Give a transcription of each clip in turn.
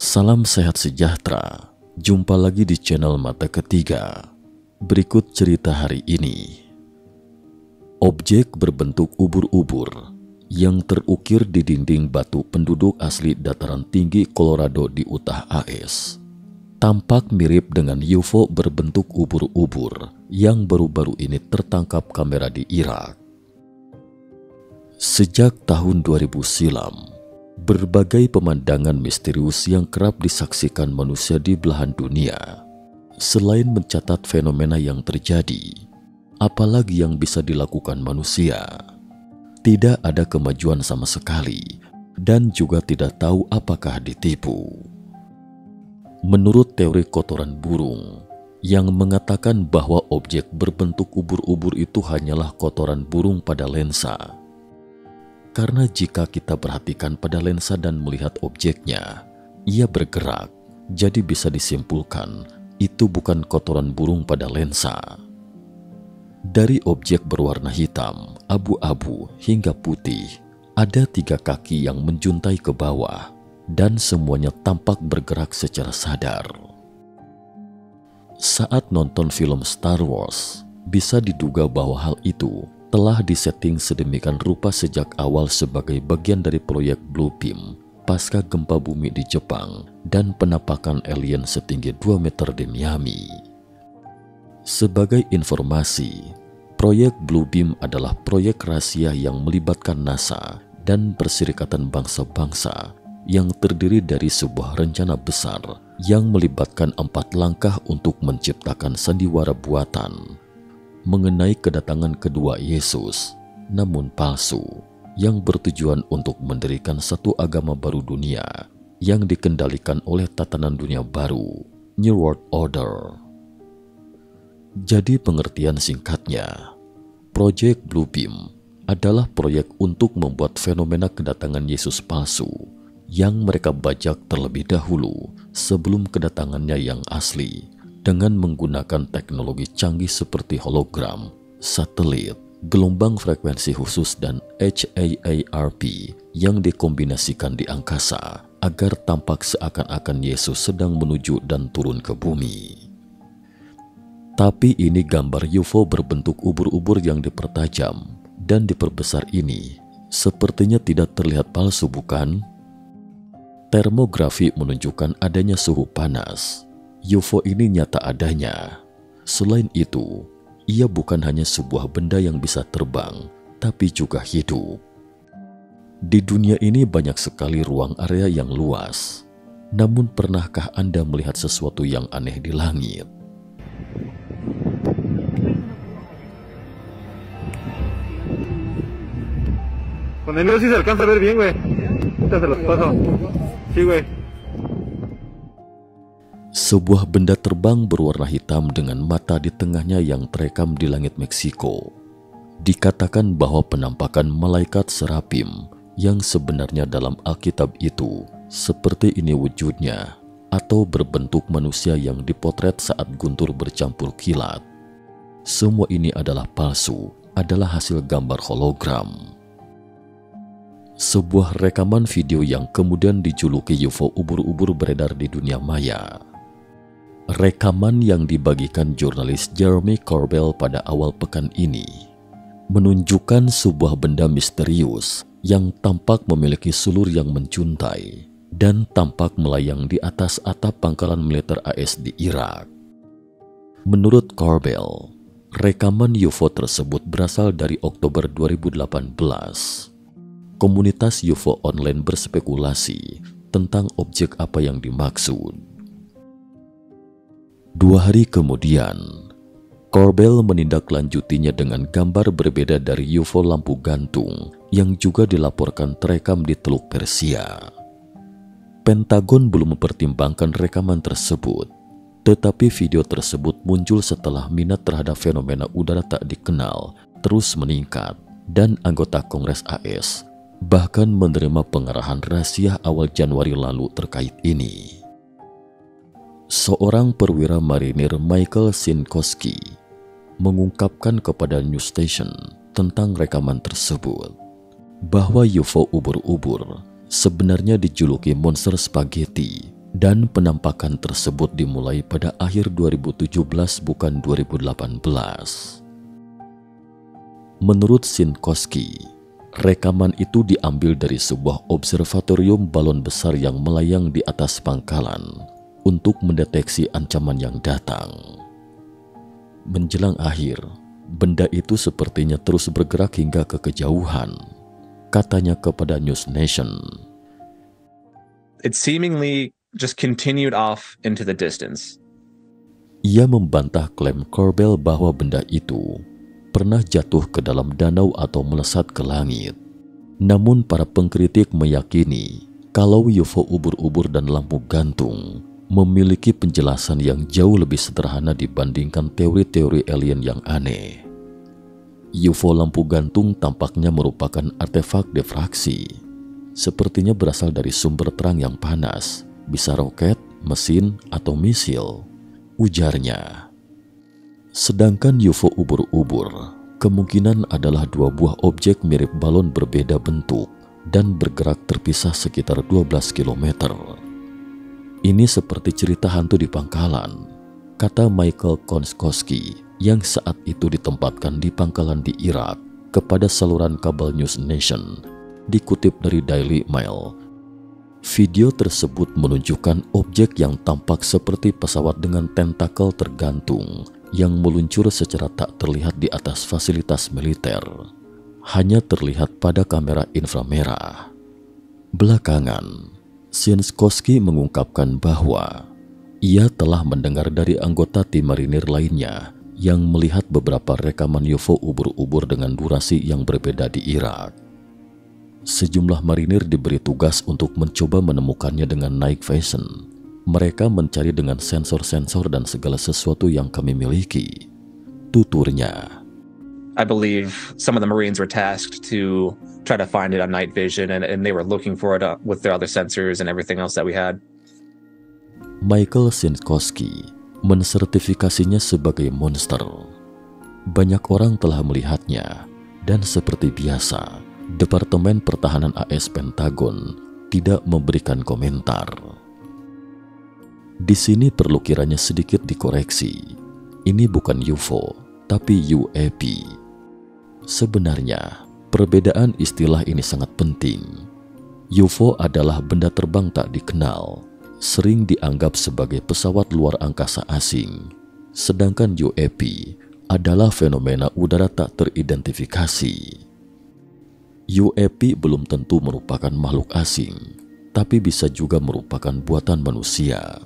Salam sehat sejahtera, jumpa lagi di channel Mata Ketiga. Berikut cerita hari ini. Objek berbentuk ubur-ubur yang terukir di dinding batu penduduk asli dataran tinggi Colorado di Utah, AS. Tampak mirip dengan UFO berbentuk ubur-ubur yang baru-baru ini tertangkap kamera di Irak. Sejak tahun 2000 silam, berbagai pemandangan misterius yang kerap disaksikan manusia di belahan dunia. Selain mencatat fenomena yang terjadi, apalagi yang bisa dilakukan manusia? Tidak ada kemajuan sama sekali, dan juga tidak tahu apakah ditipu. Menurut teori kotoran burung, yang mengatakan bahwa objek berbentuk ubur-ubur itu hanyalah kotoran burung pada lensa. Karena jika kita perhatikan pada lensa dan melihat objeknya, ia bergerak, jadi bisa disimpulkan itu bukan kotoran burung pada lensa. Dari objek berwarna hitam, abu-abu, hingga putih, ada 3 kaki yang menjuntai ke bawah, dan semuanya tampak bergerak secara sadar. Saat nonton film Star Wars, bisa diduga bahwa hal itu telah disetting sedemikian rupa sejak awal sebagai bagian dari proyek Blue Beam pasca gempa bumi di Jepang dan penampakan alien setinggi 2 meter di Miami. Sebagai informasi, proyek Blue Beam adalah proyek rahasia yang melibatkan NASA dan Perserikatan Bangsa-Bangsa yang terdiri dari sebuah rencana besar yang melibatkan 4 langkah untuk menciptakan sandiwara buatan mengenai kedatangan kedua Yesus, namun palsu, yang bertujuan untuk mendirikan satu agama baru dunia yang dikendalikan oleh tatanan dunia baru, New World Order. Jadi pengertian singkatnya, Project Blue Beam adalah proyek untuk membuat fenomena kedatangan Yesus palsu yang mereka bajak terlebih dahulu sebelum kedatangannya yang asli, dengan menggunakan teknologi canggih seperti hologram, satelit, gelombang frekuensi khusus dan HAARP yang dikombinasikan di angkasa agar tampak seakan-akan Yesus sedang menuju dan turun ke bumi. Tapi ini gambar UFO berbentuk ubur-ubur yang dipertajam dan diperbesar ini sepertinya tidak terlihat palsu, bukan? Termografi menunjukkan adanya suhu panas. UFO ini nyata adanya. Selain itu, ia bukan hanya sebuah benda yang bisa terbang, tapi juga hidup. Di dunia ini banyak sekali ruang area yang luas. Namun pernahkah Anda melihat sesuatu yang aneh di langit? Con el mío sí se alcanza a ver bien, güey. Ahorita se los paso. Sí, güey. Sebuah benda terbang berwarna hitam dengan mata di tengahnya yang terekam di langit Meksiko. Dikatakan bahwa penampakan malaikat serapim yang sebenarnya dalam Alkitab itu seperti ini wujudnya, atau berbentuk manusia yang dipotret saat guntur bercampur kilat. Semua ini adalah palsu, adalah hasil gambar hologram. Sebuah rekaman video yang kemudian dijuluki UFO ubur-ubur beredar di dunia maya. Rekaman yang dibagikan jurnalis Jeremy Corbell pada awal pekan ini menunjukkan sebuah benda misterius yang tampak memiliki sulur yang menjuntai dan tampak melayang di atas atap pangkalan militer AS di Irak. Menurut Corbell, rekaman UFO tersebut berasal dari Oktober 2018. Komunitas UFO online berspekulasi tentang objek apa yang dimaksud. 2 hari kemudian, Corbell menindaklanjutinya dengan gambar berbeda dari UFO lampu gantung yang juga dilaporkan terekam di Teluk Persia. Pentagon belum mempertimbangkan rekaman tersebut, tetapi video tersebut muncul setelah minat terhadap fenomena udara tak dikenal terus meningkat dan anggota Kongres AS bahkan menerima pengarahan rahasia awal Januari lalu terkait ini. Seorang perwira marinir, Michael Sinkowski, mengungkapkan kepada news station tentang rekaman tersebut bahwa UFO ubur-ubur sebenarnya dijuluki monster spaghetti Dan penampakan tersebut dimulai pada akhir 2017 bukan 2018. Menurut Sinkowski, rekaman itu diambil dari sebuah observatorium balon besar yang melayang di atas pangkalan untuk mendeteksi ancaman yang datang. Menjelang akhir, benda itu sepertinya terus bergerak hingga ke kejauhan, katanya kepada News Nation. It seemingly just continued off into the distance. Ia membantah klaim Corbell bahwa benda itu pernah jatuh ke dalam danau atau melesat ke langit. Namun para pengkritik meyakini kalau UFO ubur-ubur dan lampu gantung memiliki penjelasan yang jauh lebih sederhana dibandingkan teori-teori alien yang aneh. UFO lampu gantung tampaknya merupakan artefak difraksi. Sepertinya berasal dari sumber terang yang panas, bisa roket, mesin, atau misil, ujarnya. Sedangkan UFO ubur-ubur kemungkinan adalah dua buah objek mirip balon berbeda bentuk dan bergerak terpisah sekitar 12 km. Ini seperti cerita hantu di pangkalan, kata Michael Konskowski yang saat itu ditempatkan di pangkalan di Irak kepada saluran kabel News Nation, dikutip dari Daily Mail. Video tersebut menunjukkan objek yang tampak seperti pesawat dengan tentakel tergantung yang meluncur secara tak terlihat di atas fasilitas militer. Hanya terlihat pada kamera inframerah. Belakangan, Sinkowski mengungkapkan bahwa ia telah mendengar dari anggota tim marinir lainnya yang melihat beberapa rekaman UFO ubur-ubur dengan durasi yang berbeda di Irak. Sejumlah marinir diberi tugas untuk mencoba menemukannya dengan night vision. Mereka mencari dengan sensor-sensor dan segala sesuatu yang kami miliki, tuturnya. I believe some of the Marines were tasked to try to find it on night vision, and they were looking for it with their other sensors and everything else that we had. Michael Sinkowski mensertifikasinya sebagai monster. Banyak orang telah melihatnya, dan seperti biasa, Departemen Pertahanan AS Pentagon tidak memberikan komentar. Di sini perlu kiranya sedikit dikoreksi. Ini bukan UFO, tapi UAP. Sebenarnya, perbedaan istilah ini sangat penting. UFO adalah benda terbang tak dikenal, sering dianggap sebagai pesawat luar angkasa asing. Sedangkan UAP adalah fenomena udara tak teridentifikasi. UAP belum tentu merupakan makhluk asing, tapi bisa juga merupakan buatan manusia.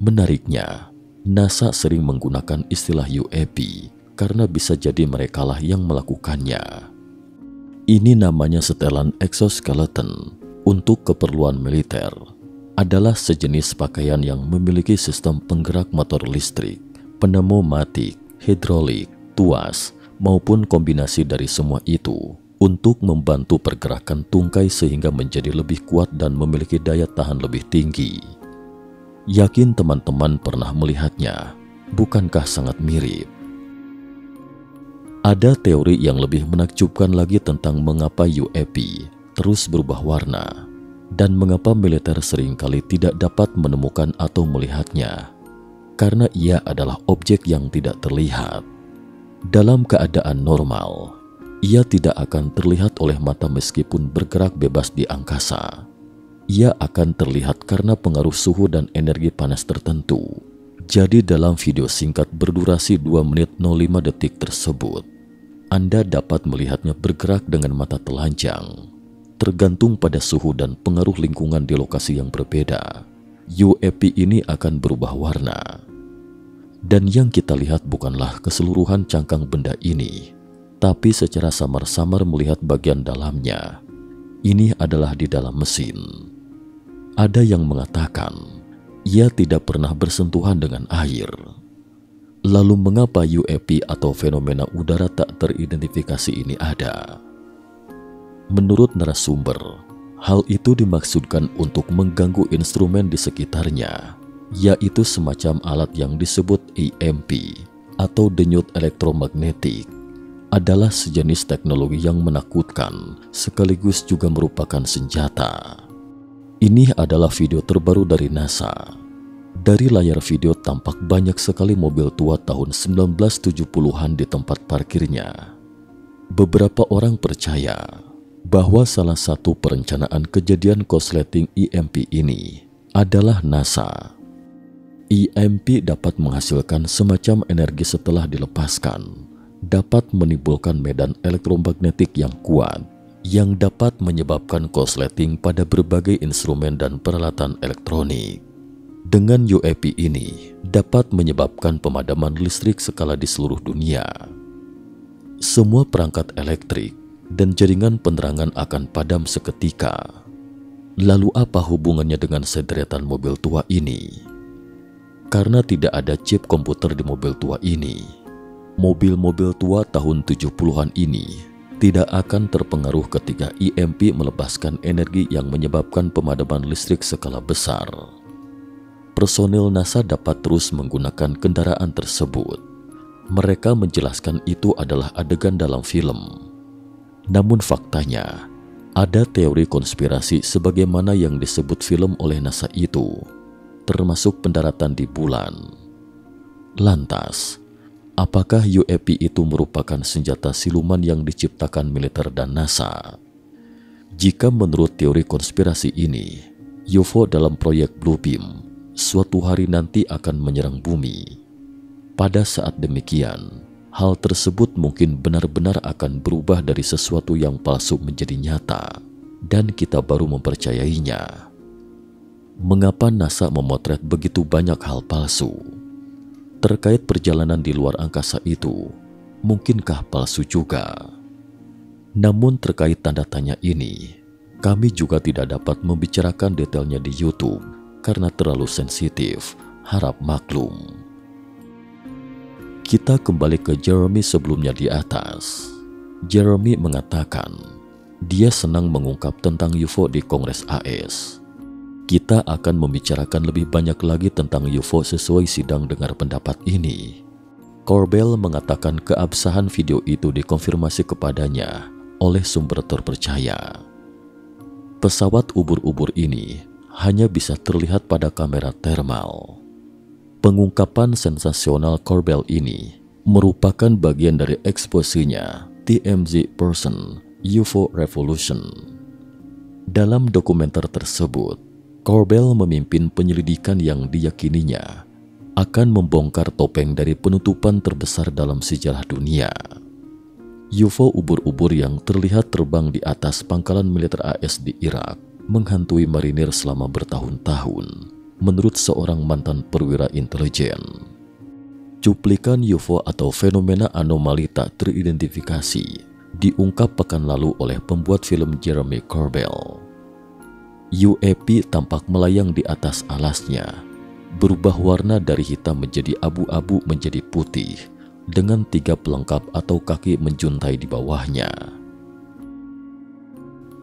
Menariknya, NASA sering menggunakan istilah UAP karena bisa jadi merekalah yang melakukannya. Ini namanya setelan exoskeleton untuk keperluan militer. Adalah sejenis pakaian yang memiliki sistem penggerak motor listrik, pneumatik, hidrolik, tuas, maupun kombinasi dari semua itu untuk membantu pergerakan tungkai sehingga menjadi lebih kuat dan memiliki daya tahan lebih tinggi. Yakin teman-teman pernah melihatnya, bukankah sangat mirip? Ada teori yang lebih menakjubkan lagi tentang mengapa UAP terus berubah warna dan mengapa militer seringkali tidak dapat menemukan atau melihatnya, karena ia adalah objek yang tidak terlihat. Dalam keadaan normal, ia tidak akan terlihat oleh mata meskipun bergerak bebas di angkasa. Ia akan terlihat karena pengaruh suhu dan energi panas tertentu. Jadi dalam video singkat berdurasi 2 menit 05 detik tersebut, Anda dapat melihatnya bergerak dengan mata telanjang. Tergantung pada suhu dan pengaruh lingkungan di lokasi yang berbeda, UAP ini akan berubah warna. Dan yang kita lihat bukanlah keseluruhan cangkang benda ini, tapi secara samar-samar melihat bagian dalamnya. Ini adalah di dalam mesin. Ada yang mengatakan ia tidak pernah bersentuhan dengan air. Lalu mengapa UAP atau fenomena udara tak teridentifikasi ini ada? Menurut narasumber, hal itu dimaksudkan untuk mengganggu instrumen di sekitarnya, yaitu semacam alat yang disebut EMP atau denyut elektromagnetik. Adalah sejenis teknologi yang menakutkan sekaligus juga merupakan senjata. Ini adalah video terbaru dari NASA. Dari layar video tampak banyak sekali mobil tua tahun 1970-an di tempat parkirnya. Beberapa orang percaya bahwa salah satu perencanaan kejadian korsleting EMP ini adalah NASA. EMP dapat menghasilkan semacam energi setelah dilepaskan, dapat menimbulkan medan elektromagnetik yang kuat yang dapat menyebabkan korsleting pada berbagai instrumen dan peralatan elektronik. Dengan UAP ini dapat menyebabkan pemadaman listrik skala di seluruh dunia. Semua perangkat elektrik dan jaringan penerangan akan padam seketika. Lalu apa hubungannya dengan sederetan mobil tua ini? Karena tidak ada chip komputer di mobil tua ini, mobil-mobil tua tahun 70-an ini tidak akan terpengaruh ketika EMP melepaskan energi yang menyebabkan pemadaman listrik skala besar. Personil NASA dapat terus menggunakan kendaraan tersebut. Mereka menjelaskan itu adalah adegan dalam film. Namun faktanya, ada teori konspirasi sebagaimana yang disebut film oleh NASA itu, termasuk pendaratan di bulan. Lantas, apakah UAP itu merupakan senjata siluman yang diciptakan militer dan NASA? Jika menurut teori konspirasi ini, UFO dalam proyek Bluebeam suatu hari nanti akan menyerang bumi. Pada saat demikian, hal tersebut mungkin benar-benar akan berubah dari sesuatu yang palsu menjadi nyata, dan kita baru mempercayainya. Mengapa NASA memotret begitu banyak hal palsu? Terkait perjalanan di luar angkasa itu, mungkinkah palsu juga? Namun terkait tanda tanya ini, kami juga tidak dapat membicarakan detailnya di YouTube karena terlalu sensitif, harap maklum. Kita kembali ke Jeremy sebelumnya di atas. Jeremy mengatakan, dia senang mengungkap tentang UFO di Kongres AS. Kita akan membicarakan lebih banyak lagi tentang UFO sesuai sidang dengar pendapat ini. Corbell mengatakan keabsahan video itu dikonfirmasi kepadanya oleh sumber terpercaya. Pesawat ubur-ubur ini hanya bisa terlihat pada kamera thermal. Pengungkapan sensasional Corbell ini merupakan bagian dari eksposinya TMZ Person UFO Revolution. Dalam dokumenter tersebut, Corbell memimpin penyelidikan yang diyakininya akan membongkar topeng dari penutupan terbesar dalam sejarah dunia. UFO ubur-ubur yang terlihat terbang di atas pangkalan militer AS di Irak menghantui marinir selama bertahun-tahun, menurut seorang mantan perwira intelijen. Cuplikan UFO atau fenomena anomali tak teridentifikasi diungkap pekan lalu oleh pembuat film Jeremy Corbell. UAP tampak melayang di atas alasnya, berubah warna dari hitam menjadi abu-abu menjadi putih, dengan 3 pelengkap atau kaki menjuntai di bawahnya.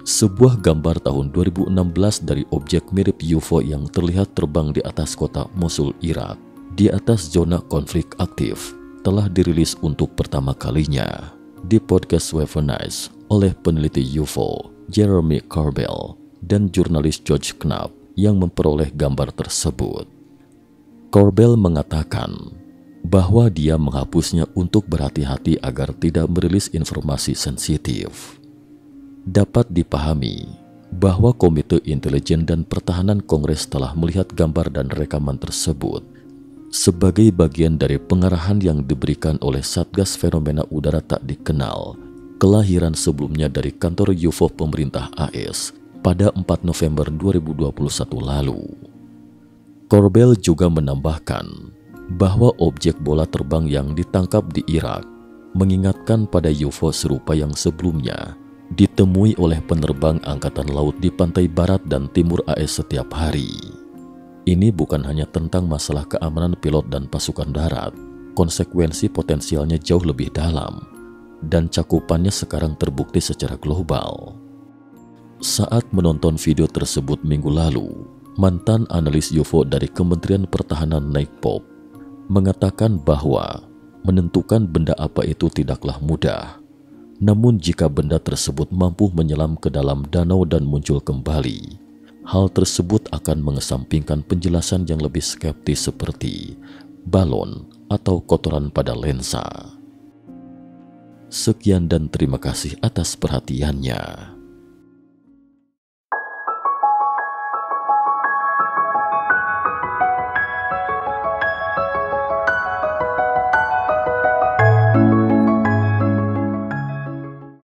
Sebuah gambar tahun 2016 dari objek mirip UFO yang terlihat terbang di atas kota Mosul, Irak, di atas zona konflik aktif, telah dirilis untuk pertama kalinya di podcast Weaponized oleh peneliti UFO Jeremy Corbell dan jurnalis George Knapp yang memperoleh gambar tersebut. Corbell mengatakan bahwa dia menghapusnya untuk berhati-hati agar tidak merilis informasi sensitif. Dapat dipahami bahwa Komite Intelijen dan Pertahanan Kongres telah melihat gambar dan rekaman tersebut sebagai bagian dari pengarahan yang diberikan oleh Satgas Fenomena Udara Tak Dikenal, kelahiran sebelumnya dari kantor UFO pemerintah AS pada 4 November 2021 lalu. Corbell juga menambahkan bahwa objek bola terbang yang ditangkap di Irak mengingatkan pada UFO serupa yang sebelumnya ditemui oleh penerbang angkatan laut di pantai barat dan timur AS setiap hari. Ini bukan hanya tentang masalah keamanan pilot dan pasukan darat, konsekuensi potensialnya jauh lebih dalam, dan cakupannya sekarang terbukti secara global. Saat menonton video tersebut minggu lalu, mantan analis UFO dari Kementerian Pertahanan Nick Pope mengatakan bahwa menentukan benda apa itu tidaklah mudah. Namun jika benda tersebut mampu menyelam ke dalam danau dan muncul kembali, Hal tersebut akan mengesampingkan penjelasan yang lebih skeptis seperti balon atau kotoran pada lensa. Sekian dan terima kasih atas perhatiannya.